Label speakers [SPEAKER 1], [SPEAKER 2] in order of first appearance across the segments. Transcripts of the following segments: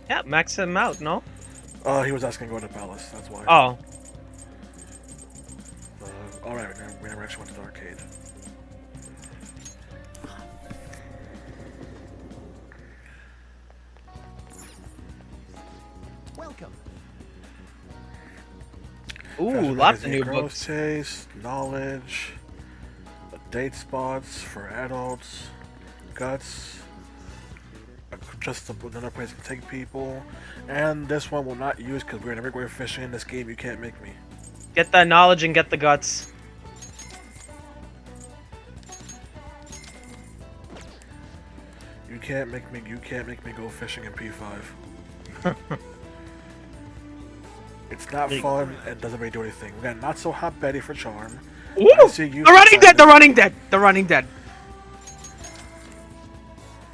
[SPEAKER 1] Yeah, max him out, no?
[SPEAKER 2] He was asking to go to the palace. That's why.
[SPEAKER 1] Oh.
[SPEAKER 2] All right, we never actually went to the arcade.
[SPEAKER 3] Welcome.
[SPEAKER 1] Ooh,
[SPEAKER 2] Fashion
[SPEAKER 1] lots of
[SPEAKER 2] magazine,
[SPEAKER 1] new
[SPEAKER 2] girls'
[SPEAKER 1] books.
[SPEAKER 2] taste, knowledge, date spots for adults, guts, just another place to take people. And this one will not use because we're never going fishing in this game. You can't make me.
[SPEAKER 1] Get that knowledge and get the guts.
[SPEAKER 2] You can't make me. You can't make me go fishing in P5. It's not fun and doesn't really do anything. Again, not so hot Betty for charm.
[SPEAKER 1] Ooh!
[SPEAKER 2] I see you.
[SPEAKER 1] The running dead! The running dead! The running dead!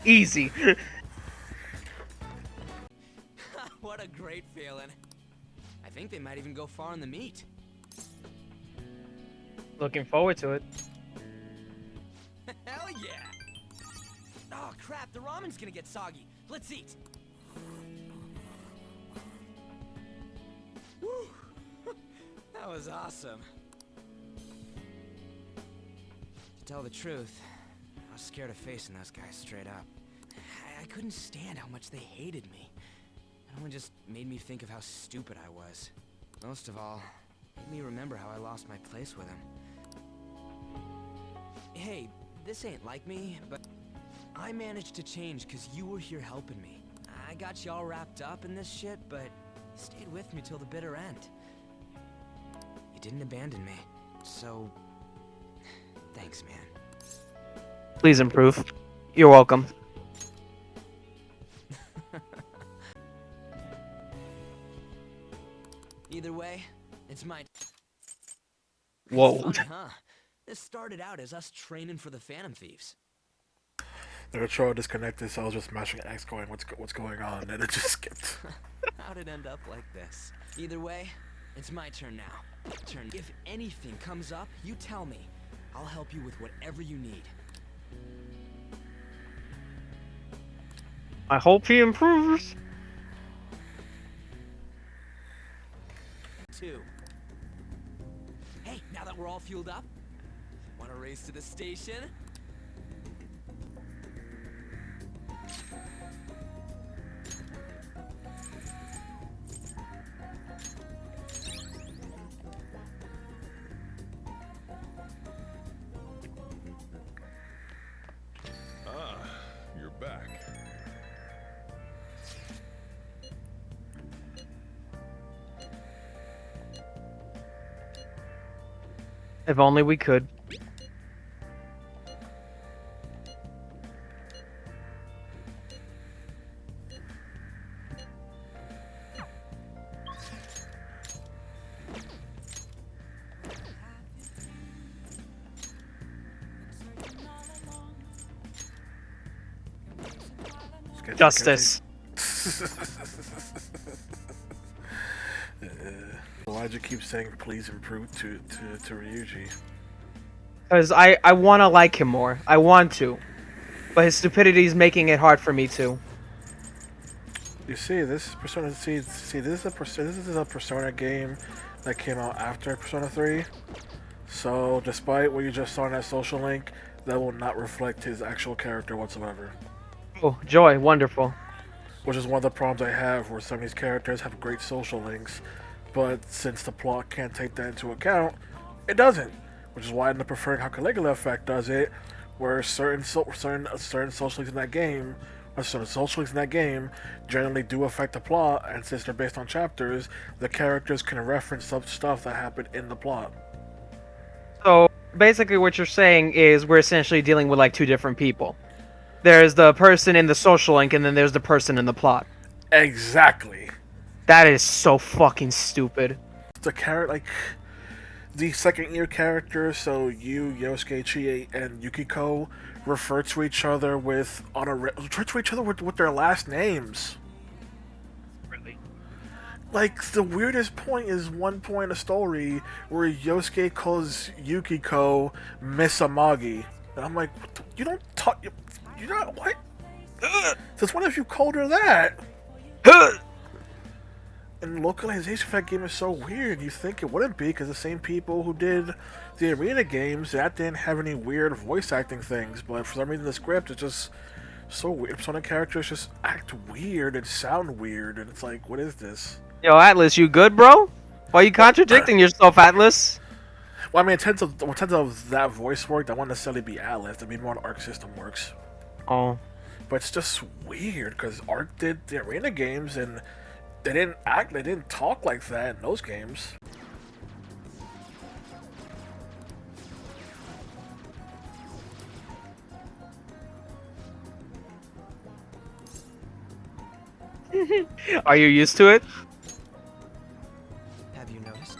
[SPEAKER 1] Easy.
[SPEAKER 3] What a great feeling. I think they might even go far in the meet.
[SPEAKER 1] Looking forward to it.
[SPEAKER 3] Hell yeah! Oh crap, the ramen's gonna get soggy. Let's eat. Woo. That was awesome. To tell the truth, I was scared of facing those guys straight up. I couldn't stand how much they hated me. It only just made me think of how stupid I was. Most of all, it made me remember how I lost my place with them. Hey, this ain't like me, but I managed to change because you were here helping me. I got you all wrapped up in this shit, but you stayed with me till the bitter end. You didn't abandon me, so thanks, man.
[SPEAKER 1] Please improve. You're welcome.
[SPEAKER 3] Either way, it's my...
[SPEAKER 1] Whoa.
[SPEAKER 3] Funny, huh? This started out as us training for the Phantom Thieves.
[SPEAKER 2] The controller disconnected, so I was just mashing X, going, "What's going on?" And it just skipped.
[SPEAKER 3] How'd it end up like this? Either way, it's my turn now. If anything comes up, you tell me. I'll help you with whatever you need.
[SPEAKER 1] I hope he improves.
[SPEAKER 3] 2. Hey, now that we're all fueled up, wanna race to the station?
[SPEAKER 4] Ah, you're back.
[SPEAKER 1] If only we could. Justice.
[SPEAKER 2] Why'd you keep saying please improve to Ryuji?
[SPEAKER 1] Because I want to like him more. I want to. But his stupidity is making it hard for me to.
[SPEAKER 2] You see, this Persona. See, this is a Persona game that came out after Persona 3. So, despite what you just saw in that social link, that will not reflect his actual character whatsoever.
[SPEAKER 1] Oh, joy. Wonderful.
[SPEAKER 2] Which is one of the problems I have, where some of these characters have great social links, but since the plot can't take that into account, it doesn't. Which is why I end up preferring how Caligula Effect does it, where certain social links in that game, or certain social links in that game, generally do affect the plot, and since they're based on chapters, the characters can reference some stuff that happened in the plot.
[SPEAKER 1] So, basically what you're saying is we're essentially dealing with like two different people. There's the person in the social link, and then there's the person in the plot.
[SPEAKER 2] Exactly.
[SPEAKER 1] That is so fucking stupid.
[SPEAKER 2] The character, like, the second year characters, so you, Yosuke, Chie, and Yukiko, refer to each other with with their last names.
[SPEAKER 1] Really?
[SPEAKER 2] Like, the weirdest point is one point in a story where Yosuke calls Yukiko Miss Amagi. And I'm like, you don't talk. You know what? Ugh. Since when have you called her that? And localization for that game is so weird. You think it wouldn't be, because the same people who did the arena games, that didn't have any weird voice acting things, but for some reason the script is just so weird. Persona characters just act weird and sound weird, and it's like, what is this?
[SPEAKER 1] Yo, Atlas, you good, bro? Why are you contradicting yourself, Atlas?
[SPEAKER 2] Well, I mean, in terms of that voice work, that won't necessarily be Atlas. That'd be more how Arc System works.
[SPEAKER 1] Oh.
[SPEAKER 2] But it's just weird, because Arc did the arena games, and they didn't talk like that in those games.
[SPEAKER 1] Are you used to it?
[SPEAKER 3] Have you noticed?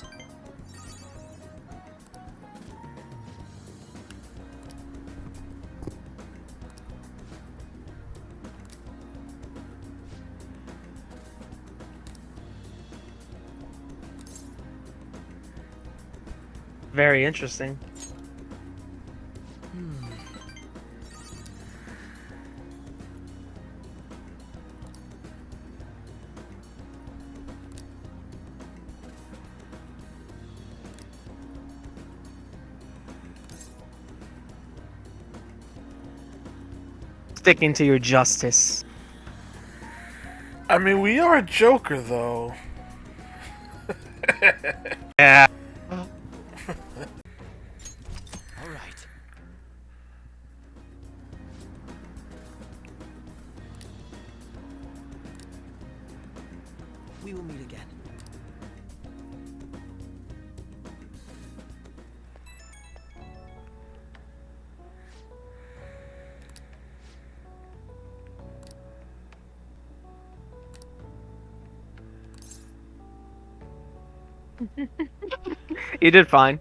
[SPEAKER 1] Very interesting. Sticking to your justice.
[SPEAKER 2] I mean, we are a Joker, though.
[SPEAKER 1] Yeah.
[SPEAKER 3] All right. We will meet again.
[SPEAKER 1] You did fine.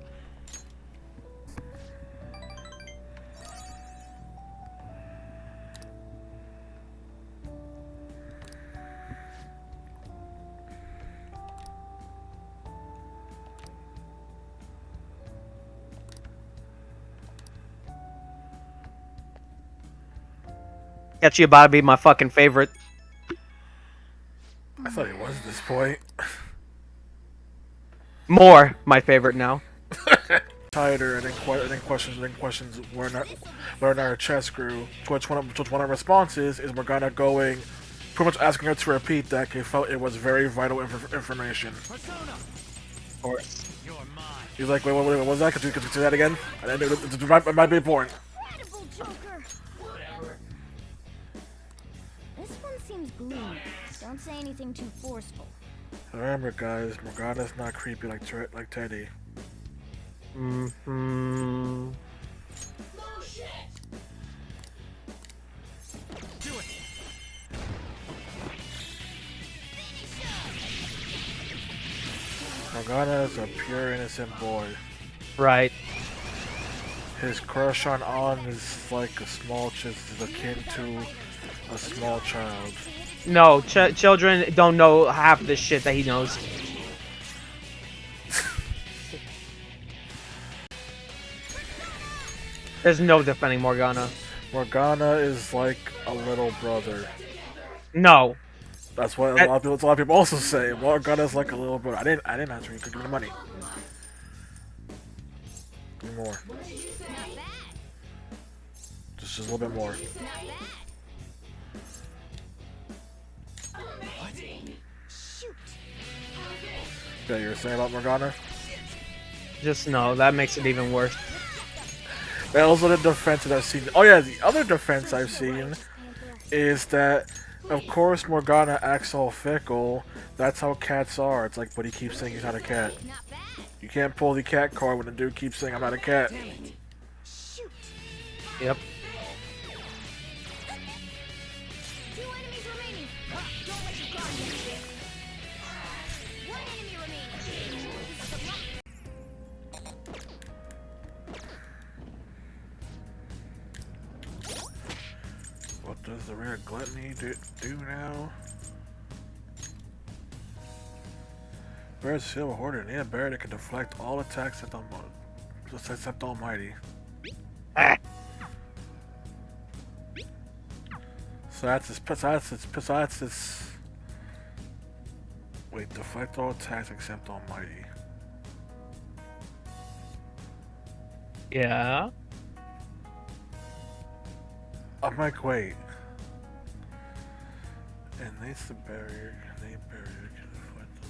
[SPEAKER 1] Catchy about to be my fucking favorite.
[SPEAKER 2] I thought he was at this point.
[SPEAKER 1] More my favorite now.
[SPEAKER 2] Tighter, and then questions were in our chest grew. To which one of our responses is Morgana going, pretty much asking her to repeat that, 'cause he felt it was very vital information. Or he's like, wait, what was that? Could you say that again? It might be important.
[SPEAKER 5] Incredible, Joker! This one seems gloomy. Don't say anything too forceful.
[SPEAKER 2] Remember, guys, Morgana's not creepy like Teddy.
[SPEAKER 1] Mm-hmm.
[SPEAKER 2] Morgana is a pure innocent boy.
[SPEAKER 1] Right.
[SPEAKER 2] His crush on An is like is akin to a small child.
[SPEAKER 1] No, children don't know half the shit that he knows. There's no defending Morgana.
[SPEAKER 2] Morgana is like a little brother.
[SPEAKER 1] No.
[SPEAKER 2] That's what a lot of people also say. Morgana's like a little brother. I didn't answer. You could give me the money. Give me more. Just a little bit more. Yeah, you were saying about Morgana?
[SPEAKER 1] Just no. That makes it even worse.
[SPEAKER 2] And also the defense that I've seen. Oh yeah, the other defense I've seen is that, of course, Morgana acts all fickle. That's how cats are. It's like, but he keeps saying he's not a cat. You can't pull the cat card when the dude keeps saying I'm not a cat.
[SPEAKER 1] Yep.
[SPEAKER 2] What does the rare gluttony do now? Bear's Silver Hoarder, and a bear that can deflect all attacks except Almighty. So that's his Wait, deflect all attacks except Almighty.
[SPEAKER 1] Yeah.
[SPEAKER 2] I'm like, wait. And that's the barrier. They barrier can reflect.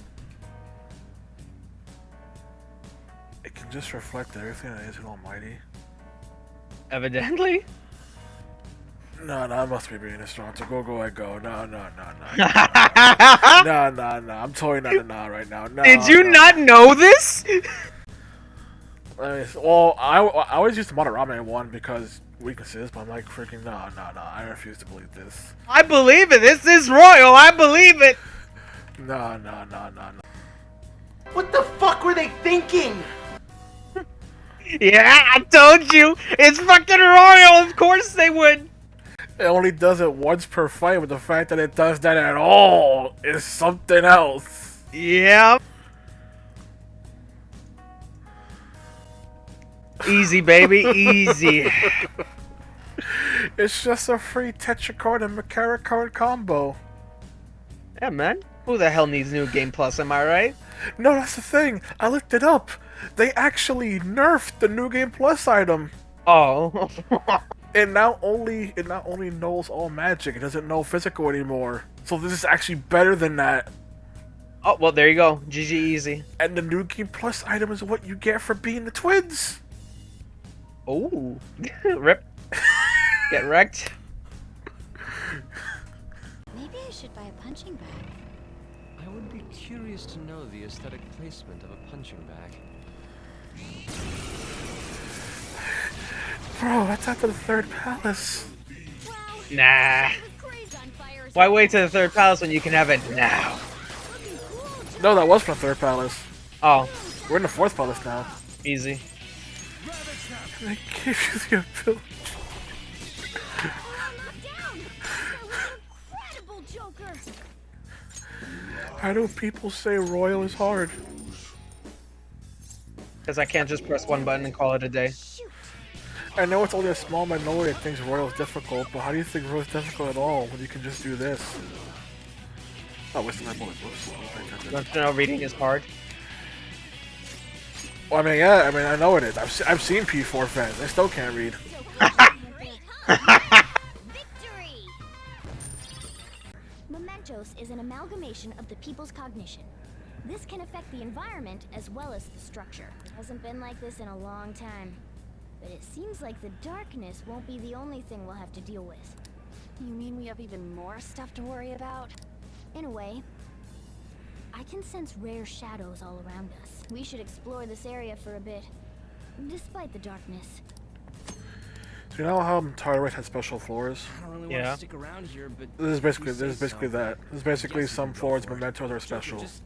[SPEAKER 2] It can just reflect everything that isn't Almighty.
[SPEAKER 1] Evidently.
[SPEAKER 2] No, I must be being a strong. So go ahead, go. No. No. I'm totally not a nah right now. No.
[SPEAKER 1] Did you
[SPEAKER 2] no.
[SPEAKER 1] not know this?
[SPEAKER 2] Well, I always used the Monorame one because weaknesses, but I'm like, freaking no. I refuse to believe this.
[SPEAKER 1] I believe it. This is royal. I believe it.
[SPEAKER 2] No.
[SPEAKER 6] What the fuck were they thinking?
[SPEAKER 1] Yeah, I told you. It's fucking royal. Of course they would.
[SPEAKER 2] It only does it once per fight, but the fact that it does that at all is something else.
[SPEAKER 1] Yeah. Easy, baby. Easy.
[SPEAKER 2] It's just a free Tetracard and Macaracard combo.
[SPEAKER 1] Yeah, man. Who the hell needs New Game Plus, am I right?
[SPEAKER 2] No, that's the thing. I looked it up. They actually nerfed the New Game Plus item.
[SPEAKER 1] Oh.
[SPEAKER 2] It not only knows all magic, it doesn't know physical anymore. So this is actually better than that.
[SPEAKER 1] Oh, well, there you go. GG easy.
[SPEAKER 2] And the New Game Plus item is what you get for being the twins.
[SPEAKER 1] Oh. Rip. Get wrecked.
[SPEAKER 5] Maybe I should buy a punching bag.
[SPEAKER 3] I would be curious to know the aesthetic placement of a punching bag.
[SPEAKER 2] Bro, that's after the third palace.
[SPEAKER 5] Wow,
[SPEAKER 1] Nah.
[SPEAKER 5] it was crazy on fire.
[SPEAKER 1] Why wait to the third palace when you can have it now?
[SPEAKER 5] Looking cool, Joe.
[SPEAKER 2] No, that was from the third palace.
[SPEAKER 1] Oh,
[SPEAKER 2] We're in the fourth palace now.
[SPEAKER 1] easy.
[SPEAKER 2] They gave you the ability.
[SPEAKER 5] Oh, not down. That was incredible, Joker.
[SPEAKER 2] How do people say royal is hard?
[SPEAKER 1] Because I can't just press one button and call it a day.
[SPEAKER 5] Shoot.
[SPEAKER 2] I know it's only a small minority that thinks royal is difficult, but how do you think royal is difficult at all when you can just do this? Oh, wasting my bullet.
[SPEAKER 1] Don't you know reading is hard?
[SPEAKER 2] Well, I mean, yeah, I know it is. I've seen P4 fans. They still can't read.
[SPEAKER 5] Victory! Mementos is an amalgamation of the people's cognition. This can affect the environment as well as the structure. It hasn't been like this in a long time. But it seems like the darkness won't be the only thing we'll have to deal with.
[SPEAKER 7] You mean we have even more stuff to worry about?
[SPEAKER 5] In a way. I can sense rare shadows all around us. We should explore this area for a bit, despite the darkness.
[SPEAKER 2] So you know how Tyrant has special floors?
[SPEAKER 3] I don't really
[SPEAKER 1] Yeah.
[SPEAKER 3] want to stick around here, but
[SPEAKER 2] This is basically
[SPEAKER 3] if you say so.
[SPEAKER 2] that. This is basically
[SPEAKER 3] Guess we
[SPEAKER 2] some
[SPEAKER 3] can go
[SPEAKER 2] floors
[SPEAKER 3] for it.
[SPEAKER 2] mementos are
[SPEAKER 3] Joker,
[SPEAKER 2] special.
[SPEAKER 3] just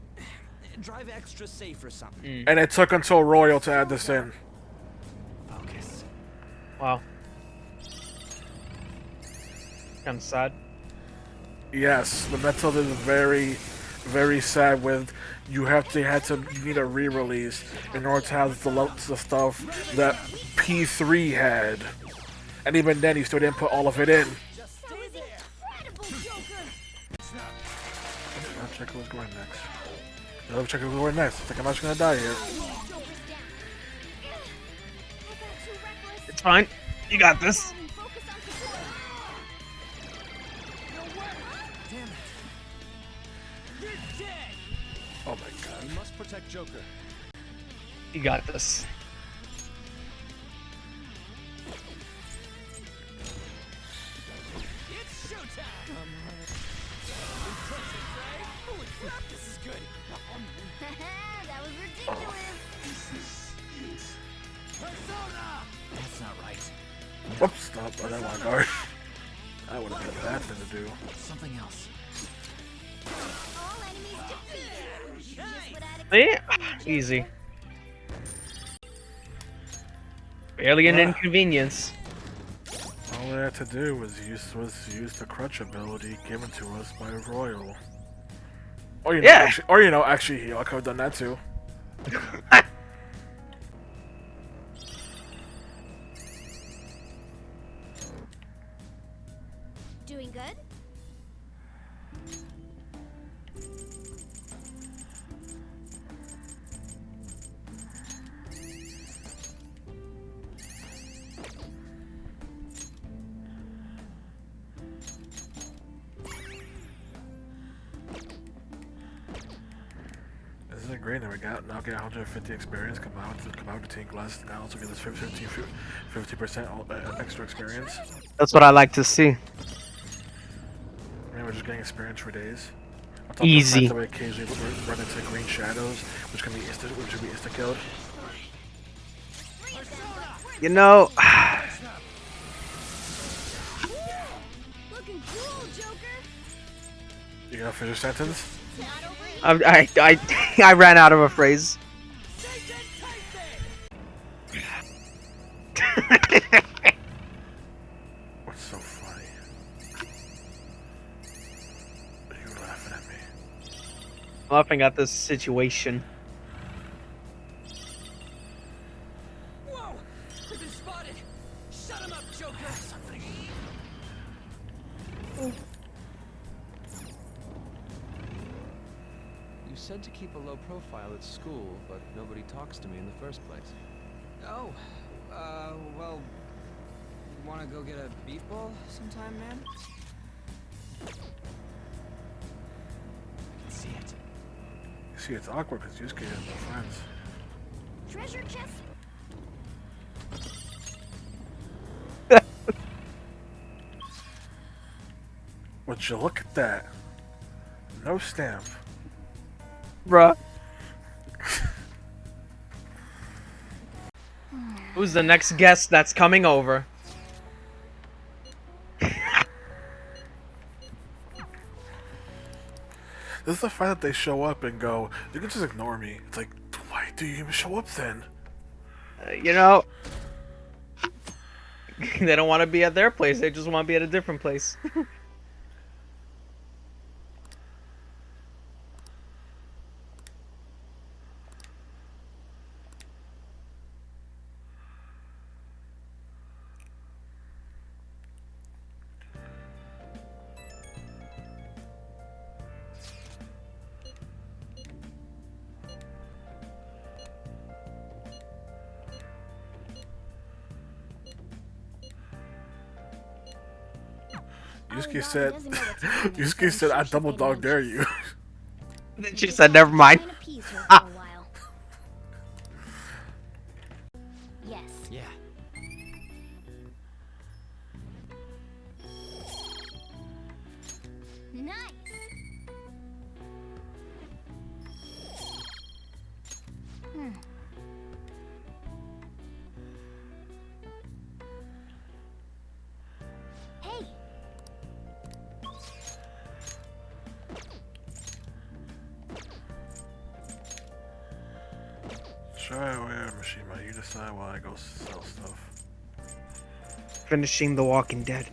[SPEAKER 3] drive extra safe or something.
[SPEAKER 1] Mm.
[SPEAKER 2] And it took until Royal to add this in.
[SPEAKER 3] Focus.
[SPEAKER 1] Wow. Kind of sad.
[SPEAKER 2] Yes, Mementos is very sad with you need a re-release in order to have the stuff that P3 had. And even then, you still didn't put all of it in.
[SPEAKER 5] That was incredible, Joker!
[SPEAKER 2] I'll check who's going next. Let me check who's going next. I think I'm not just gonna die here.
[SPEAKER 5] Joker's down. I got too reckless.
[SPEAKER 1] It's fine. You got this.
[SPEAKER 5] Focus on support.
[SPEAKER 3] Damn it. You're dead.
[SPEAKER 2] Oh my god.
[SPEAKER 3] We must protect Joker.
[SPEAKER 1] You got this.
[SPEAKER 3] It's showtime. Impressive, right? Holy crap, this is good.
[SPEAKER 5] That was ridiculous.
[SPEAKER 3] Persona. That's not right.
[SPEAKER 2] Whoops, stop. I don't want to guard. That would have been a bad thing to do.
[SPEAKER 3] Something else.
[SPEAKER 5] All enemies defeated. Just what I'd
[SPEAKER 1] Yeah. Easy. Barely an
[SPEAKER 2] Ah.
[SPEAKER 1] inconvenience.
[SPEAKER 2] All we had to do was use the crutch ability given to us by Royal. Or
[SPEAKER 1] Yeah.
[SPEAKER 2] Actually, heal. I could have done that too.
[SPEAKER 5] Doing good?
[SPEAKER 2] Isn't great that we got now get 150 experience combined with Team Glass. Now also get this 50% extra experience.
[SPEAKER 1] That's what I like to see.
[SPEAKER 2] I mean, we're just getting experience for days. On top of the
[SPEAKER 1] Easy.
[SPEAKER 2] fact that we occasionally run into green shadows, which can be insta killed.
[SPEAKER 1] You know,
[SPEAKER 5] Looking cool, Joker.
[SPEAKER 2] You gonna finish your sentence?
[SPEAKER 1] I ran out of a phrase.
[SPEAKER 2] What's so funny? Are you laughing at me?
[SPEAKER 1] Laughing at this situation.
[SPEAKER 3] Whoa! We've been spotted! Shut him up, Joker!
[SPEAKER 8] You said to keep a low profile at school, but nobody talks to me in the first place.
[SPEAKER 3] Oh, well, wanna go get a beef bowl sometime, man? I can see it.
[SPEAKER 2] You see, it's awkward because Yusuke has no friends.
[SPEAKER 5] Treasure chest.
[SPEAKER 2] Would you look at that? No stamp.
[SPEAKER 1] Bruh. Who's the next guest that's coming over?
[SPEAKER 2] This is the fact that they show up and go, you can just ignore me. It's like, why do you even show up then?
[SPEAKER 1] You know, they don't want to be at their place. They just want to be at a different place.
[SPEAKER 2] Yusuke said, Yusuke said, I double dog dare you.
[SPEAKER 1] Then she said, never mind.
[SPEAKER 5] Trying to appease her for a while. Yes.
[SPEAKER 3] Yeah.
[SPEAKER 5] Nice. Hey.
[SPEAKER 2] Try away, Mishima. You decide while I go sell stuff.
[SPEAKER 1] Finishing The Walking Dead.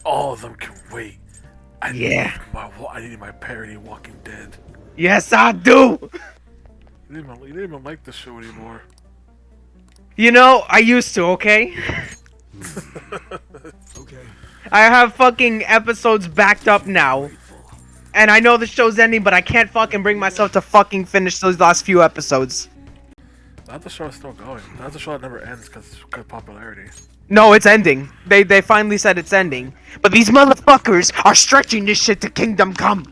[SPEAKER 2] All of them can wait.
[SPEAKER 1] Yeah.
[SPEAKER 2] I need my parody Walking Dead.
[SPEAKER 1] Yes, I do!
[SPEAKER 2] You didn't even like the show anymore.
[SPEAKER 1] You know, I used to, okay?
[SPEAKER 4] Okay.
[SPEAKER 1] I have fucking episodes backed up now. And I know the show's ending, but I can't fucking bring myself to fucking finish those last few episodes.
[SPEAKER 2] Not the show is still going. Not the show that never ends because of popularity.
[SPEAKER 1] No, it's ending. They finally said it's ending. But these motherfuckers are stretching this shit to Kingdom Come.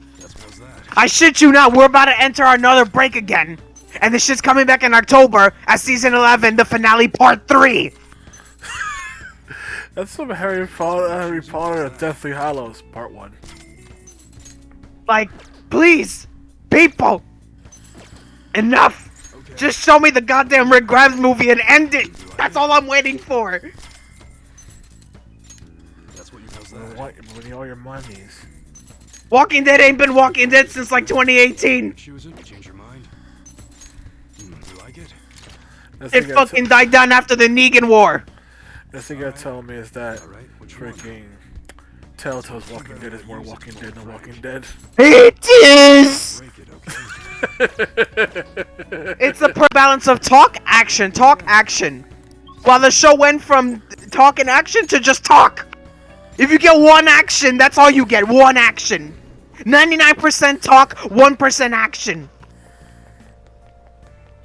[SPEAKER 1] I shit you not, we're about to enter another break again. And this shit's coming back in October as Season 11, the finale part 3.
[SPEAKER 2] That's some Harry Potter and Deathly Hallows Part 1.
[SPEAKER 1] Like, please, people, enough. Just show me the goddamn Rick Grimes movie and end it. That's all I'm waiting for.
[SPEAKER 4] That's what you call
[SPEAKER 2] We need all your monies.
[SPEAKER 1] Walking Dead ain't been Walking Dead since like 2018.
[SPEAKER 4] Choose it, change your mind. You like it?
[SPEAKER 1] It fucking died down after the Negan War.
[SPEAKER 2] This thing you're telling me is that
[SPEAKER 4] Alright, what you want?
[SPEAKER 2] freaking Telltale's Walking Dead is more Walking Dead than Walking Dead.
[SPEAKER 1] It is.
[SPEAKER 4] Break it, okay?
[SPEAKER 1] It's the balance of talk, action, while the show went from talk and action to just talk. If you get one action, that's all you get. One action. 99% talk, 1% action.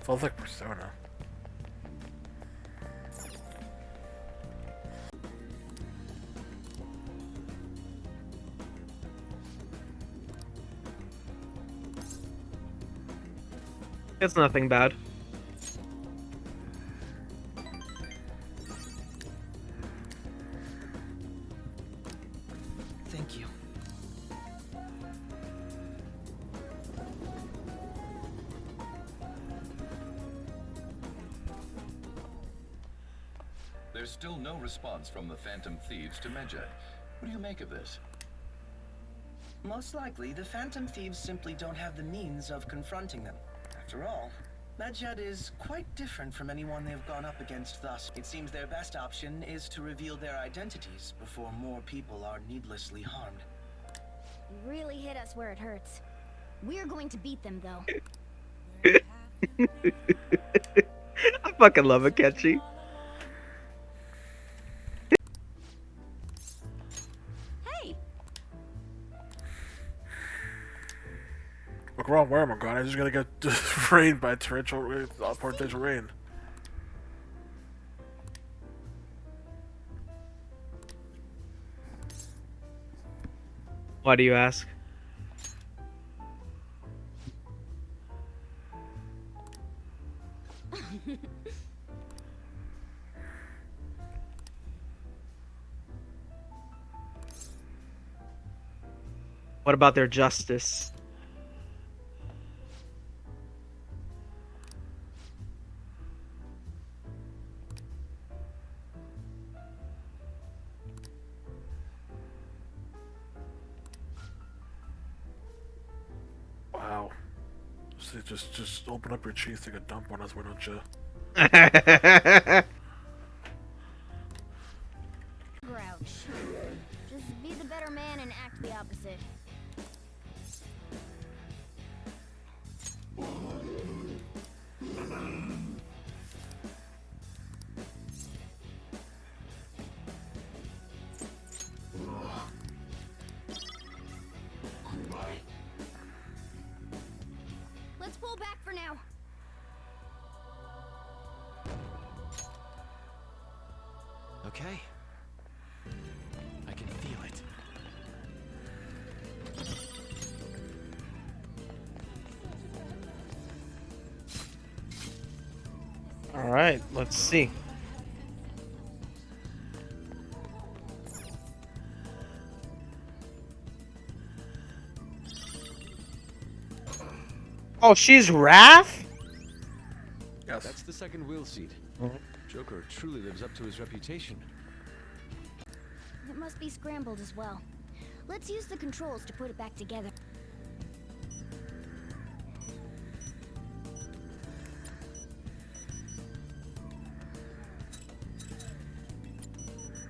[SPEAKER 2] Sounds like Persona.
[SPEAKER 1] It's nothing bad.
[SPEAKER 3] Thank you.
[SPEAKER 9] There's still no response from the Phantom Thieves to Medjed. What do you make of this?
[SPEAKER 10] Most likely, the Phantom Thieves simply don't have the means of confronting them. After all, Medjed is quite different from anyone they've gone up against thus. It seems their best option is to reveal their identities before more people are needlessly harmed.
[SPEAKER 5] You really hit us where it hurts. We're going to beat them, though.
[SPEAKER 1] I fucking love Akechi.
[SPEAKER 7] Hey!
[SPEAKER 2] Look around, where am I going? I'm just gonna get rained by torrential rain.
[SPEAKER 1] Why do you ask? What about their justice?
[SPEAKER 2] Wow. Just open up your cheeks, take a dump on us, why don't you?
[SPEAKER 5] Grouch. Just be the better man and act the opposite. Let's pull back for now.
[SPEAKER 8] Okay. I can feel it.
[SPEAKER 1] All right, let's see. Oh, she's Raph?
[SPEAKER 2] Yes.
[SPEAKER 8] That's the second wheel seat. Joker truly lives up to his reputation.
[SPEAKER 5] It must be scrambled as well. Let's use the controls to put it back together.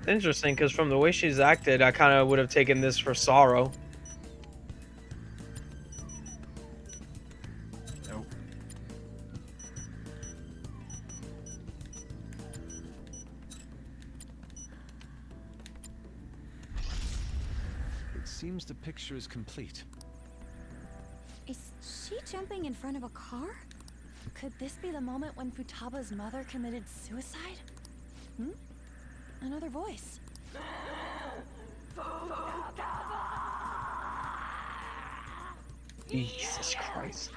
[SPEAKER 1] Interesting, because from the way she's acted, I kind of would have taken this for sorrow.
[SPEAKER 2] Nope.
[SPEAKER 8] It seems the picture is complete.
[SPEAKER 7] Is she jumping in front of a car? Could this be the moment when Futaba's mother committed suicide? Another voice.
[SPEAKER 1] Jesus Christ.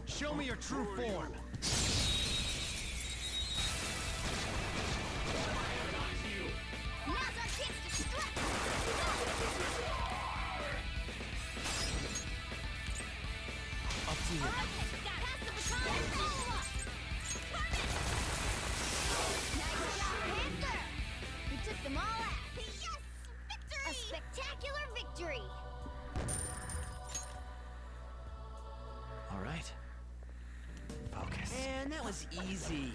[SPEAKER 3] Show me your true form.
[SPEAKER 5] Now's our chance to strike!
[SPEAKER 3] Up to you.
[SPEAKER 5] Pass the baton and follow up! Nice job, Panther! We took them all out! Yes! Victory! A spectacular victory!
[SPEAKER 8] All right. Focus.
[SPEAKER 3] Man, that was easy.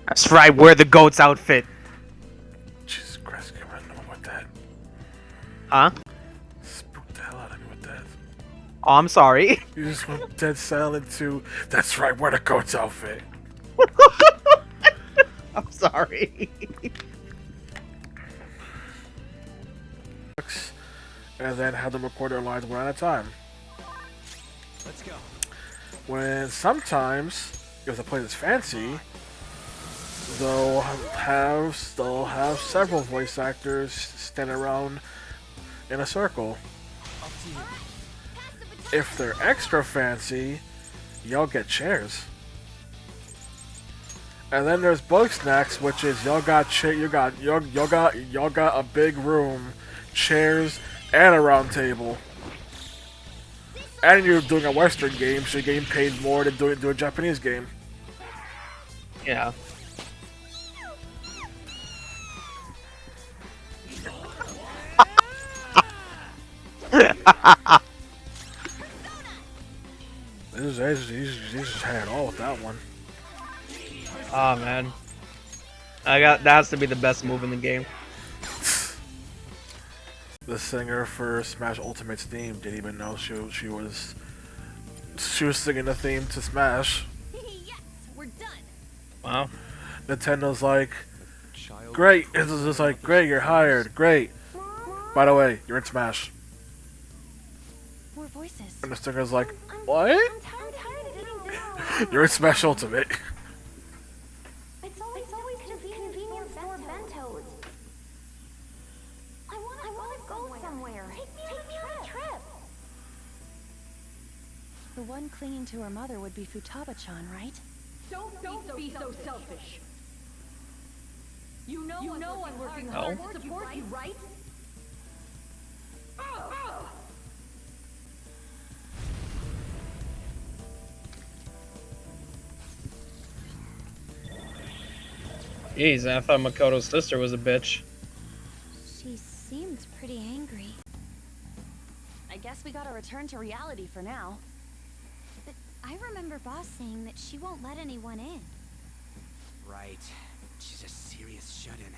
[SPEAKER 1] That's right, wear the goat's outfit.
[SPEAKER 2] Jesus Christ, can I know about that?
[SPEAKER 1] Huh?
[SPEAKER 2] Spooked the hell out of me with that.
[SPEAKER 1] Oh, I'm sorry.
[SPEAKER 2] You just went dead silent to, that's right, wear the coat's outfit.
[SPEAKER 1] I'm sorry.
[SPEAKER 2] And then have them record their lines one at a time.
[SPEAKER 8] Let's go.
[SPEAKER 2] When sometimes, if the place is fancy, they'll have several voice actors stand around in a circle.
[SPEAKER 3] Up to you.
[SPEAKER 2] If they're extra fancy, y'all get chairs. And then there's bug snacks, which is y'all got a big room, chairs, and a round table. And you're doing a Western game, so you're getting paid more than doing a Japanese game.
[SPEAKER 1] Yeah.
[SPEAKER 2] These just had it all with that one.
[SPEAKER 1] Oh man. That has to be the best move in the game.
[SPEAKER 2] The singer for Smash Ultimate's theme didn't even know she was singing the theme to Smash.
[SPEAKER 7] Yes, we're done.
[SPEAKER 1] Wow.
[SPEAKER 2] Nintendo's like,
[SPEAKER 8] Child.
[SPEAKER 2] great. It's just like, great, you're hired. Great. By the way, you're in Smash.
[SPEAKER 7] More voices.
[SPEAKER 2] And the singer's like, what?
[SPEAKER 5] I'm tired of eating dinner.
[SPEAKER 2] You're in Smash Ultimate.
[SPEAKER 5] It's always convenient store bentos. I wanna go somewhere. Take me on a trip.
[SPEAKER 7] The one clinging to her mother would be Futaba-chan, right?
[SPEAKER 11] Don't be so selfish. You know I'm working
[SPEAKER 1] No.
[SPEAKER 11] hard to support you, right?
[SPEAKER 1] Jeez, I thought Makoto's sister was a bitch.
[SPEAKER 5] She seemed pretty angry.
[SPEAKER 7] I guess we gotta return to reality for now.
[SPEAKER 5] But I remember Boss saying that she won't let anyone in.
[SPEAKER 3] Right. She's a serious shut-in.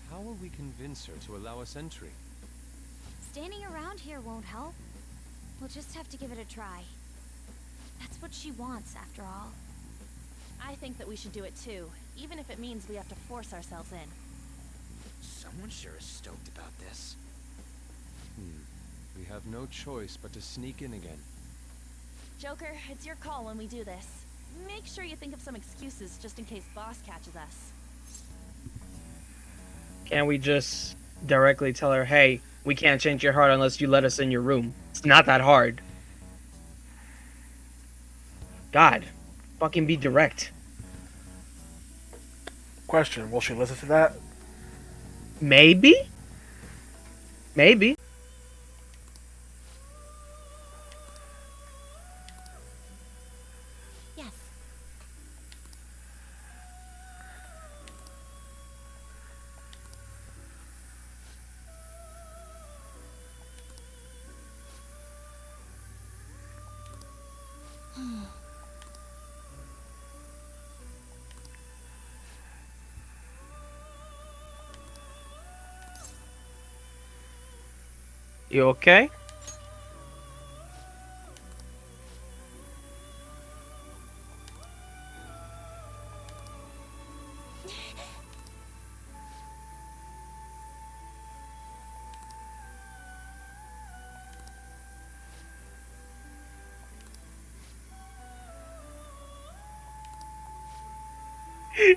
[SPEAKER 8] How will we convince her to allow us entry?
[SPEAKER 5] Standing around here won't help. We'll just have to give it a try. That's what she wants, after all.
[SPEAKER 7] I think that we should do it too, even if it means we have to force ourselves in.
[SPEAKER 3] Someone sure is stoked about this.
[SPEAKER 8] We have no choice but to sneak in again.
[SPEAKER 7] Joker, it's your call when we do this. Make sure you think of some excuses just in case Boss catches us.
[SPEAKER 1] Can't we just directly tell her, hey, we can't change your heart unless you let us in your room? It's not that hard. God, fucking be direct.
[SPEAKER 2] Question, will she listen to that?
[SPEAKER 1] Maybe? Maybe.
[SPEAKER 5] Yes.
[SPEAKER 1] You okay?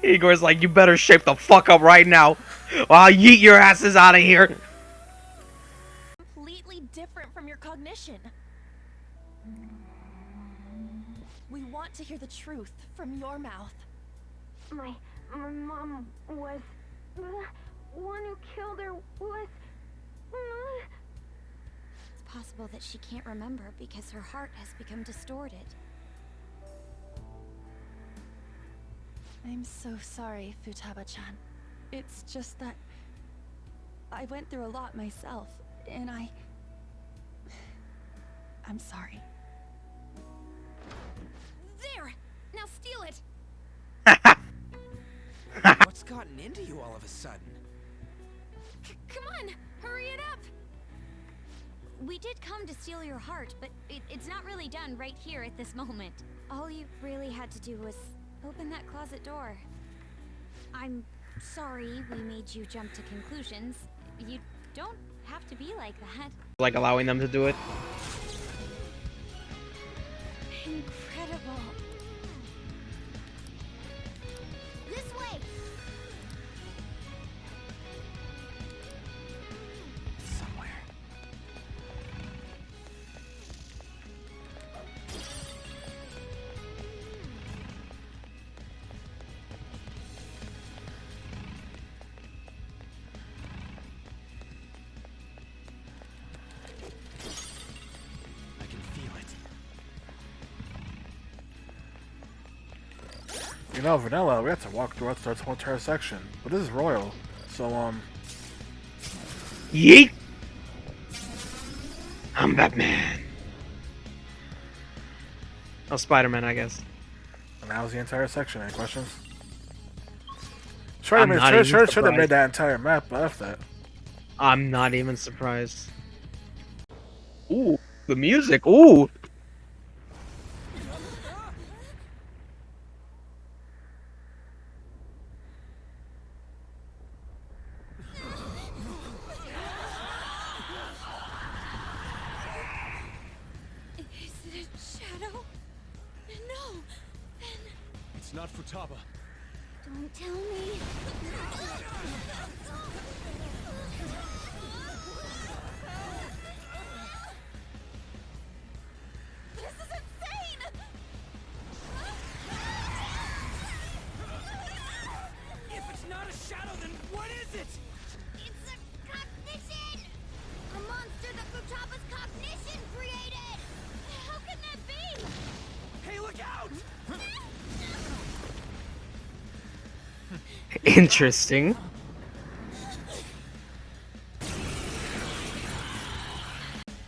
[SPEAKER 1] Igor's like, you better shape the fuck up right now, or I'll yeet your asses out of here.
[SPEAKER 7] Completely different from your cognition. We want to hear the truth from your mouth.
[SPEAKER 5] My mom was... The one who killed her was... It's possible that she can't remember because her heart has become distorted.
[SPEAKER 7] I'm so sorry, Futaba-chan. It's just that I went through a lot myself, and I'm sorry.
[SPEAKER 5] There! Now steal it!
[SPEAKER 3] What's gotten into you all of a sudden?
[SPEAKER 5] Come on! Hurry it up! We did come to steal your heart, but it's not really done right here at this moment. All you really had to do was open that closet door. I'm sorry we made you jump to conclusions. You don't have to be like that.
[SPEAKER 1] Like allowing them to do it.
[SPEAKER 5] Incredible. This way.
[SPEAKER 2] Somewhere.
[SPEAKER 4] I can feel it.
[SPEAKER 2] You know, Vanilla, we have to walk throughout the whole entire section, but this is Royal, so
[SPEAKER 1] Yeet! I'm Batman. Oh, Spider-Man, I guess.
[SPEAKER 2] and that was the entire section. Any questions?
[SPEAKER 1] I'm not even
[SPEAKER 2] Should have
[SPEAKER 1] surprised.
[SPEAKER 2] made that entire map, but F that.
[SPEAKER 1] I'm not even surprised. Ooh, the music. Ooh.
[SPEAKER 7] Is it a shadow? No.
[SPEAKER 4] It's not Futaba.
[SPEAKER 5] Don't tell me.
[SPEAKER 7] This is insane!
[SPEAKER 3] If it's not a shadow, then what is it?
[SPEAKER 5] It's a cognition! A monster that Futaba's cognition created! How can that be?
[SPEAKER 3] Hey, look out!
[SPEAKER 1] Interesting.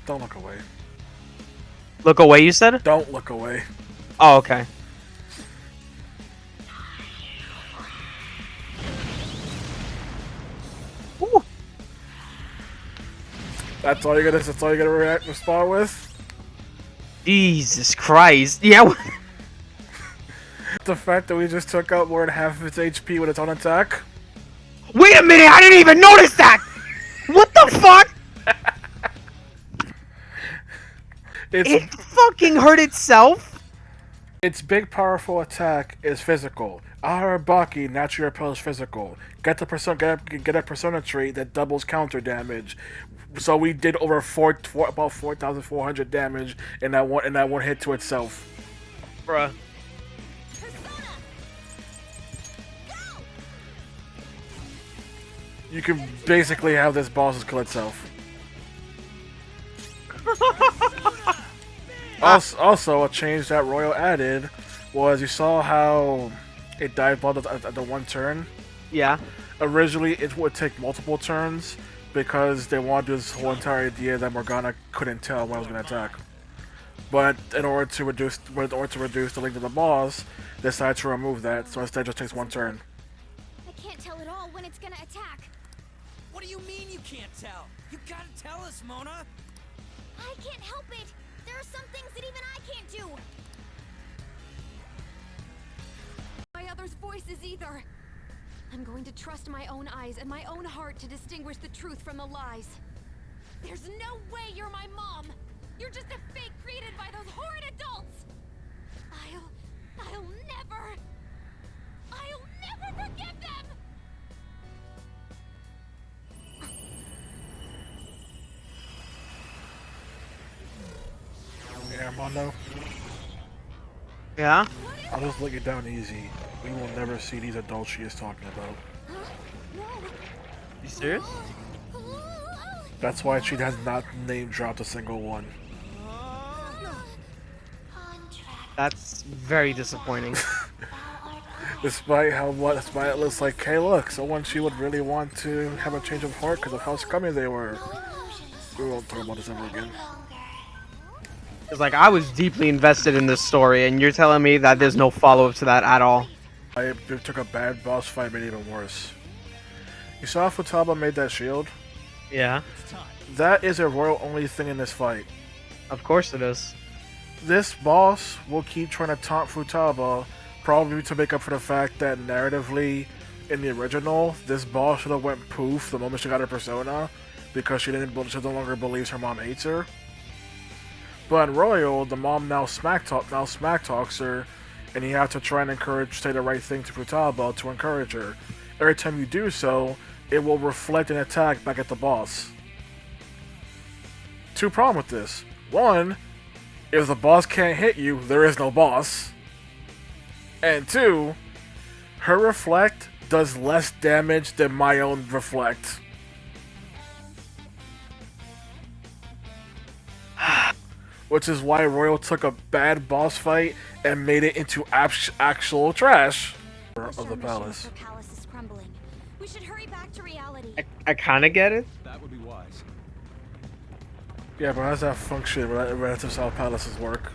[SPEAKER 2] Don't look away.
[SPEAKER 1] Look away, you said?
[SPEAKER 2] Don't look away.
[SPEAKER 1] Oh, okay. Ooh.
[SPEAKER 2] That's all you're gonna respond with?
[SPEAKER 1] Jesus Christ. Yeah.
[SPEAKER 2] The fact that we just took out more than half of its HP with its own attack?
[SPEAKER 1] Wait a minute, I didn't even notice that! What the fuck? It fucking hurt itself?
[SPEAKER 2] Its big powerful attack is physical. Aharabaki naturally repels physical. Get a persona trait that doubles counter damage. So we did over about 4,400 damage in that one hit to itself.
[SPEAKER 1] Bruh.
[SPEAKER 2] You can basically have this boss kill itself. Also, a change that Royal added was you saw how it dive bombed at the one turn.
[SPEAKER 1] Yeah.
[SPEAKER 2] Originally, it would take multiple turns because they wanted to do this whole entire idea that Morgana couldn't tell when I was going to attack. But in order to reduce the length of the boss, they decided to remove that. So instead, it just takes one turn.
[SPEAKER 5] I can't tell at all when it's gonna attack.
[SPEAKER 3] What do you mean you can't tell? You gotta tell us, Mona!
[SPEAKER 5] I can't help it. There are some things that even I can't do.
[SPEAKER 7] My other's voices either. I'm going to trust my own eyes and my own heart to distinguish the truth from the lies. There's no way you're my mom. You're just a fake created by those horrid adults. I'll never forgive them.
[SPEAKER 2] Yeah, Mondo.
[SPEAKER 1] Yeah?
[SPEAKER 2] I'll just let you down easy. We will never see these adults she is talking about.
[SPEAKER 1] You serious?
[SPEAKER 2] That's why she has not name dropped a single one.
[SPEAKER 1] That's very disappointing.
[SPEAKER 2] Despite it looks like, hey look, someone she would really want to have a change of heart because of how scummy they were. We won't talk about this ever again.
[SPEAKER 1] It's like, I was deeply invested in this story, and you're telling me that there's no follow-up to that at all.
[SPEAKER 2] It took a bad boss fight, made it even worse. You saw Futaba made that shield?
[SPEAKER 1] Yeah.
[SPEAKER 2] That is a royal only thing in this fight.
[SPEAKER 1] Of course it is.
[SPEAKER 2] This boss will keep trying to taunt Futaba, probably to make up for the fact that narratively, in the original, this boss should have went poof the moment she got her persona, because she no longer believes her mom hates her. But in Royal, the mom now smack talks her, and you have to try and say the right thing to Futaba to encourage her. Every time you do so, it will reflect an attack back at the boss. Two problems with this. One, if the boss can't hit you, there is no boss. And two, her reflect does less damage than my own reflect. Which is why Royal took a bad boss fight and made it into actual trash of the palace.
[SPEAKER 7] Palace is crumbling. We should hurry back to reality.
[SPEAKER 1] I kind of get it.
[SPEAKER 8] That would be wise.
[SPEAKER 2] Yeah, but how does that function relative to how palaces work?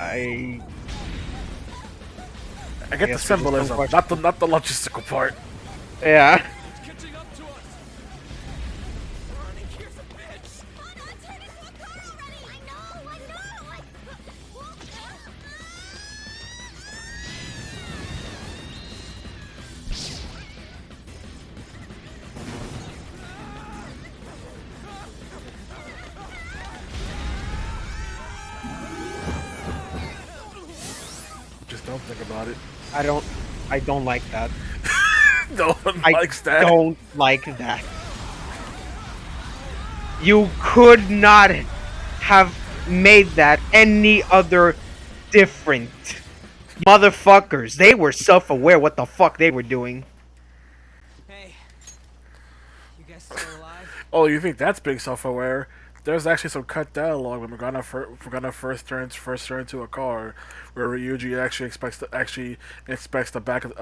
[SPEAKER 1] I
[SPEAKER 2] get the symbolism, not the logistical part.
[SPEAKER 1] Yeah.
[SPEAKER 2] Just don't think about it.
[SPEAKER 1] I don't like that.
[SPEAKER 2] No one likes that.
[SPEAKER 1] I don't like that. You could not have made that any other different. Motherfuckers, they were self-aware what the fuck they were doing.
[SPEAKER 3] Hey, you guys still alive?
[SPEAKER 2] Oh, you think that's being self-aware? There's actually some cut dialogue when Morgana first turns into a car, where Ryuji actually inspects the back of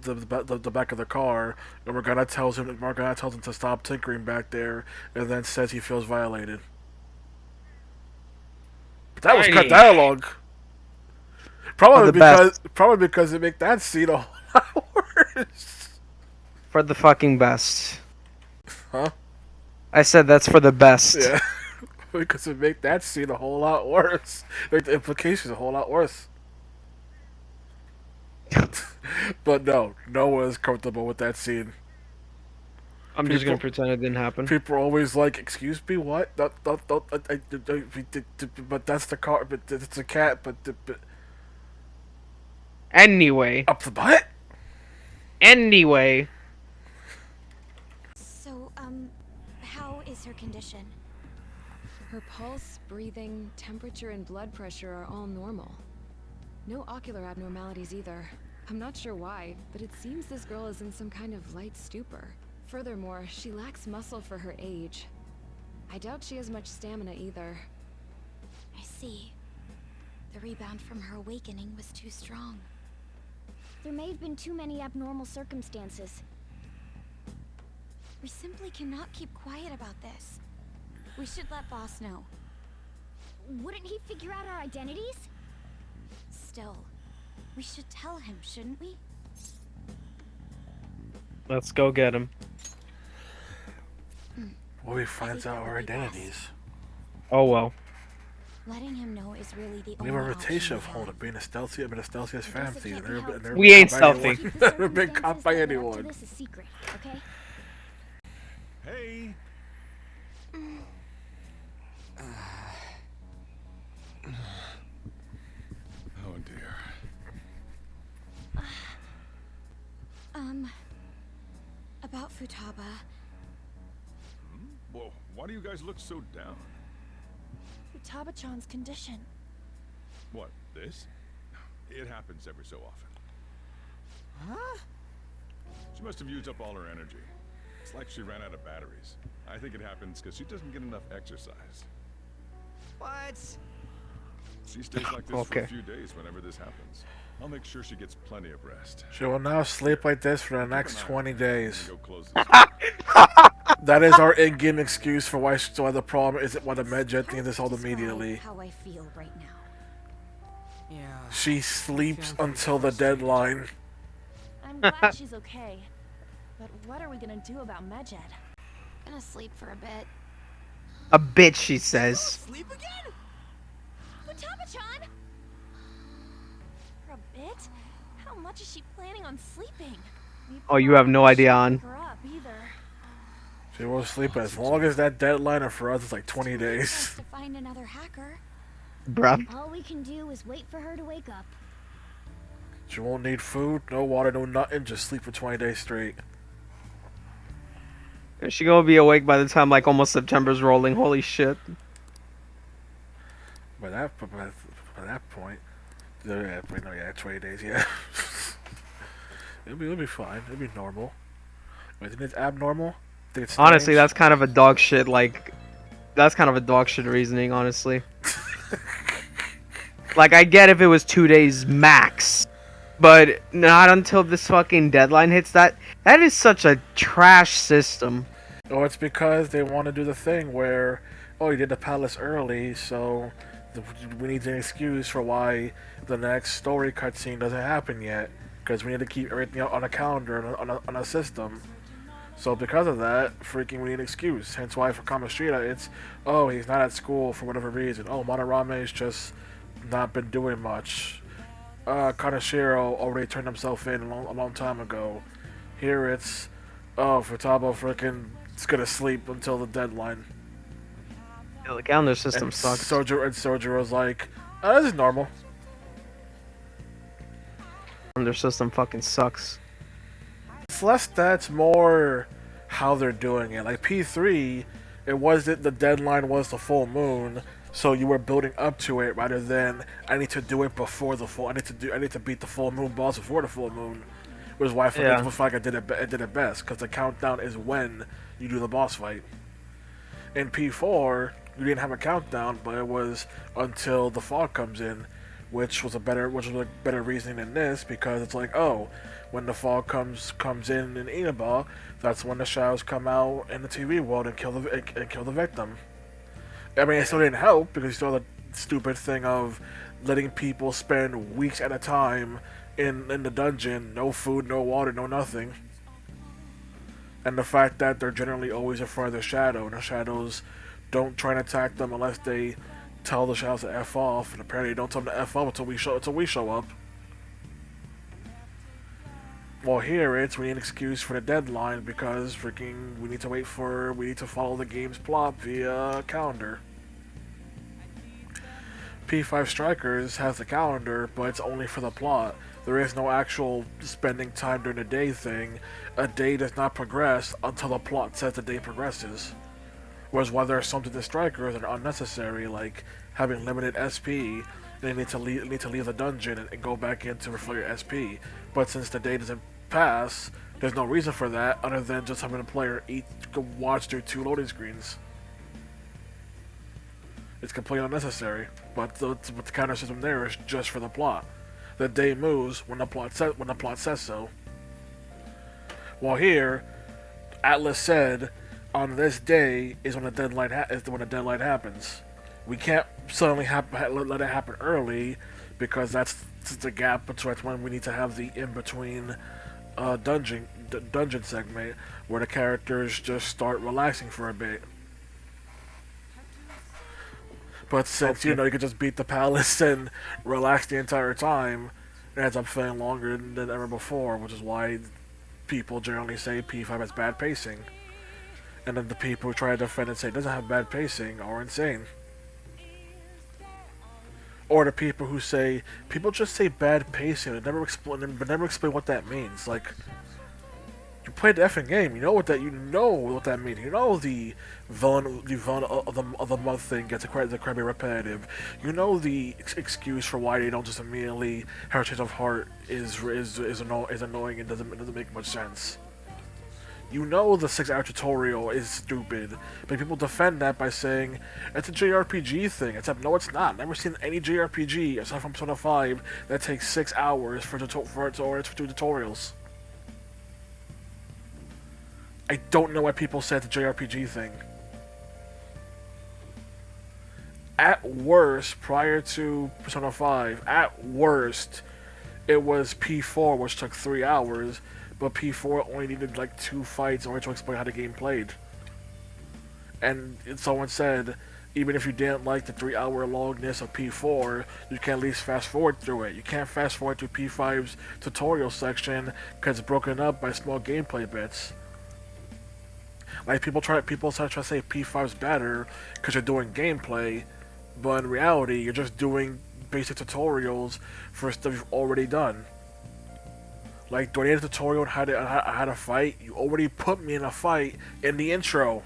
[SPEAKER 2] the back of the car, and Morgana tells him to stop tinkering back there, and then says he feels violated. But that was cut dialogue. Probably because it make that scene a lot worse.
[SPEAKER 1] For the fucking best.
[SPEAKER 2] Huh?
[SPEAKER 1] I said that's for the best.
[SPEAKER 2] Yeah. Because it make that scene a whole lot worse. Make the implications a whole lot worse. But no one is comfortable with that scene.
[SPEAKER 1] I'm just gonna pretend it didn't happen.
[SPEAKER 2] People are always like, "Excuse me, what? But that's the car. But it's a cat. But
[SPEAKER 1] Anyway.
[SPEAKER 2] Up the butt.
[SPEAKER 1] Anyway.
[SPEAKER 7] So, how is her condition?
[SPEAKER 12] Her pulse, breathing, temperature, and blood pressure are all normal. No ocular abnormalities either. I'm not sure why, but it seems this girl is in some kind of light stupor. Furthermore, she lacks muscle for her age. I doubt she has much stamina either.
[SPEAKER 7] I see. The rebound from her awakening was too strong.
[SPEAKER 5] There may have been too many abnormal circumstances.
[SPEAKER 7] We simply cannot keep quiet about this. We should let Boss know.
[SPEAKER 5] Wouldn't he figure out our identities?
[SPEAKER 7] Still, we should tell him, shouldn't we?
[SPEAKER 1] Let's go get him.
[SPEAKER 2] Well, he finds out our identities.
[SPEAKER 1] Oh well.
[SPEAKER 7] Letting him know is really the
[SPEAKER 2] we
[SPEAKER 7] only
[SPEAKER 2] have a reputation
[SPEAKER 7] option
[SPEAKER 2] of being a stealthy as fan thief.
[SPEAKER 1] We ain't stealthy.
[SPEAKER 2] Never been caught by anyone.
[SPEAKER 5] This is secret, okay?
[SPEAKER 4] Hey. Oh dear.
[SPEAKER 7] About Futaba.
[SPEAKER 4] Well, why do you guys look so down?
[SPEAKER 7] Futaba-chan's condition.
[SPEAKER 4] What, this? It happens every so often.
[SPEAKER 7] Huh?
[SPEAKER 4] She must have used up all her energy. It's like she ran out of batteries. I think it happens because she doesn't get enough exercise.
[SPEAKER 3] What?
[SPEAKER 4] She stays like this for a few days whenever this happens. I'll make sure she gets plenty of rest.
[SPEAKER 2] She will now sleep like this for the next 20 days. That is our in-game excuse for why the problem isn't why the medjet thing is held immediately.
[SPEAKER 7] How I feel right now.
[SPEAKER 3] Yeah.
[SPEAKER 2] She sleeps until the deadline.
[SPEAKER 11] I'm glad she's okay. But what are we gonna do about Medjed?
[SPEAKER 7] Gonna sleep for a bit.
[SPEAKER 1] A bitch, she says.
[SPEAKER 7] Sleep again?
[SPEAKER 11] Futaba-chan! For a bit? How much
[SPEAKER 7] much is she planning on sleeping?
[SPEAKER 1] Oh, you have no idea on.
[SPEAKER 7] Wake her up either.
[SPEAKER 2] She won't sleep as long as that deadline for us is like 20 days.
[SPEAKER 7] To find another hacker.
[SPEAKER 1] Bruh.
[SPEAKER 5] All we can do is wait for her to wake up.
[SPEAKER 2] She won't need food, no water, no nothing, just sleep for 20 days straight.
[SPEAKER 1] She gonna be awake by the time like almost September's rolling. Holy shit.
[SPEAKER 2] By that point, yeah, 20 days, yeah. it'll be fine. It'll be normal. I think it's abnormal. I think it's
[SPEAKER 1] Honestly,
[SPEAKER 2] strange.
[SPEAKER 1] that's kind of a dog shit. Like, that's kind of a dog shit reasoning. Honestly. Like, I get if it was 2 days max, but not until this fucking deadline hits. That is such a trash system.
[SPEAKER 2] Oh, it's because they want to do the thing where, oh, you did the palace early, so we need an excuse for why the next story cutscene doesn't happen yet, because we need to keep everything on a calendar, on a system. So because of that, freaking we need an excuse. Hence why for Kamoshida, it's, oh, he's not at school for whatever reason. Oh, Monarame's just not been doing much. Kaneshiro already turned himself in a long time ago. Here it's, oh, Futaba freaking is gonna sleep until the deadline.
[SPEAKER 1] Yeah, the calendar system
[SPEAKER 2] And
[SPEAKER 1] sucks.
[SPEAKER 2] Sojiro's like, oh, this is normal.
[SPEAKER 1] Calendar system fucking sucks.
[SPEAKER 2] It's less that's more how they're doing it. Like P3, it wasn't the deadline was the full moon, so you were building up to it rather than I need to do it before the full. I need to beat the full moon boss before the full moon. Which is why I feel like I did it best, because the countdown is when you do the boss fight. In P4, you didn't have a countdown, but it was until the fog comes in, which was a better reasoning than this, because it's like, oh, when the fog comes in Inaba, that's when the shadows come out in the TV world and kill the victim. I mean, it still didn't help because you still had the stupid thing of letting people spend weeks at a time in the dungeon, no food, no water, no nothing. And the fact that they're generally always in front of the shadow, and the shadows don't try and attack them unless they tell the shadows to F off, and apparently they don't tell them to F off until we show up. Well, here we need an excuse for the deadline because freaking we need to follow the game's plot via calendar. P5 Strikers has the calendar, but it's only for the plot. There is no actual spending time during the day thing. A day does not progress until the plot says the day progresses. Whereas while there are some to the Strikers that are unnecessary, like having limited SP, they need to leave the dungeon and go back in to refill your SP. But since the day doesn't pass, there's no reason for that other than just having the player watch through 2 loading screens. It's completely unnecessary, but the counter system there is just for the plot. The day moves when the plot says so. While here, Atlas said, on this day is when the deadline happens. We can't suddenly let it happen early because that's the gap between when we need to have the in between dungeon segment where the characters just start relaxing for a bit. But since you can just beat the palace and relax the entire time, it ends up feeling longer than ever before, which is why people generally say P5 has bad pacing. And then the people who try to defend and say it doesn't have bad pacing are insane. Or the people who say people just say bad pacing but never explain what that means. Like, you played the effing game, you know what that means. You know the villain of the month thing gets incredibly repetitive. You know the excuse for why they don't just immediately have a change of heart is annoying and doesn't make much sense. You know the 6-hour tutorial is stupid, but people defend that by saying it's a JRPG thing. Except no, it's not. Never seen any JRPG aside from Persona 5 that takes 6 hours for two tutorials. I don't know why people say it's a JRPG thing. At worst, prior to Persona 5, at worst, it was P4, which took 3 hours, but P4 only needed like 2 fights in order to explain how the game played. And someone said, Even if you didn't like the 3-hour longness of P4, you can at least fast forward through it. You can't fast forward through P5's tutorial section because it's broken up by small gameplay bits. Like people try to say P5's better because you're doing gameplay, but in reality, you're just doing basic tutorials for stuff you've already done. Like, do I need a tutorial on how to fight? You already put me in a fight in the intro.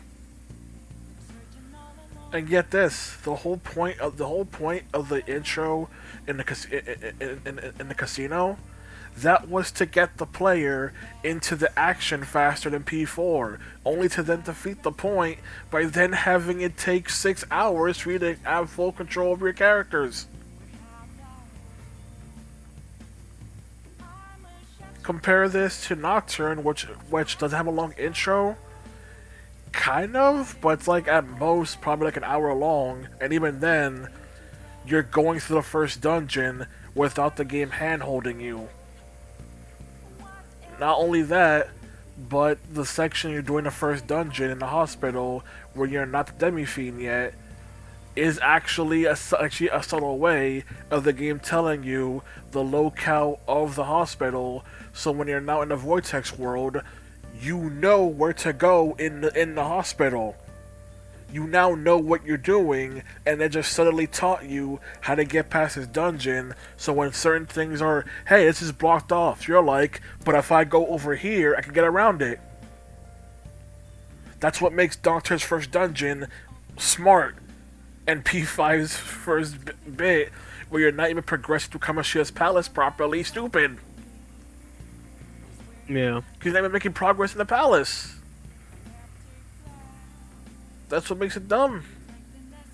[SPEAKER 2] And get this, the whole point of the intro in the casino, that was to get the player into the action faster than P4, only to then defeat the point by then having it take 6 hours for you to have full control of your characters. Compare this to Nocturne, which doesn't have a long intro. Kind of, but it's like at most probably like an hour long, and even then, you're going through the first dungeon without the game hand-holding you. Not only that, but the section you're doing the first dungeon in the hospital, where you're not the demi-fiend yet, is actually a subtle way of the game telling you the locale of the hospital, so when you're now in the Vortex world, you know where to go in the hospital. You now know what you're doing, and they just subtly taught you how to get past this dungeon, so when certain things are, hey, this is blocked off, you're like, but if I go over here, I can get around it. That's what makes Doctor's first dungeon smart, and P5's first bit, where you're not even progressing through Kamashia's palace properly, stupid.
[SPEAKER 1] Yeah.
[SPEAKER 2] Because you're not even making progress in the palace. That's what makes it dumb.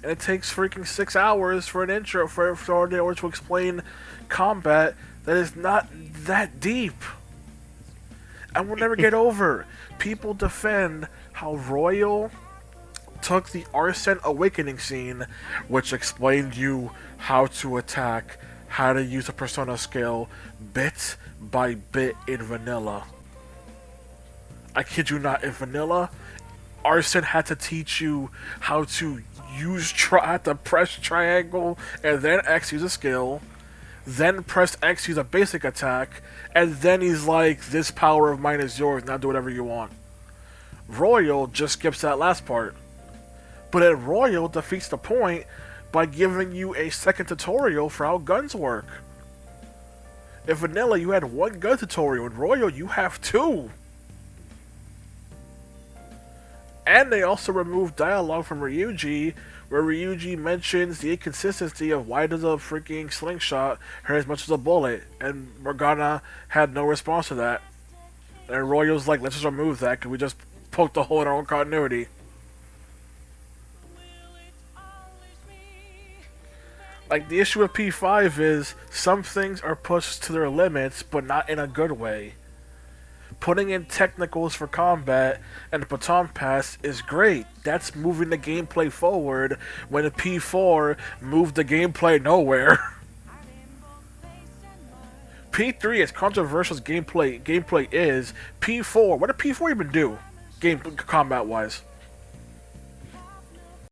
[SPEAKER 2] And it takes freaking 6 hours for an intro, for in order to explain combat that is not that deep. I will never get over. People defend how Royal took the Arsene Awakening scene, which explained you how to attack, how to use a persona skill, bit by bit in vanilla. I kid you not, in vanilla, Arsene had to teach you how to had to press triangle and then X use a skill, then press X use a basic attack, and then he's like, this power of mine is yours, now do whatever you want. Royal just skips that last part. But then Royal defeats the point by giving you a second tutorial for how guns work. In vanilla, you had one gun tutorial. In Royal, you have two. And they also removed dialogue from Ryuji, where Ryuji mentions the inconsistency of why does a freaking slingshot hurt as much as a bullet, and Morgana had no response to that. And Royal's like, let's just remove that, because we just poked a hole in our own continuity. Like, the issue with P5 is, some things are pushed to their limits, but not in a good way. Putting in technicals for combat and the baton pass is great. That's moving the gameplay forward, when the P4 moved the gameplay nowhere. P3, as controversial as gameplay is, P4, what did P4 even do? Combat-wise.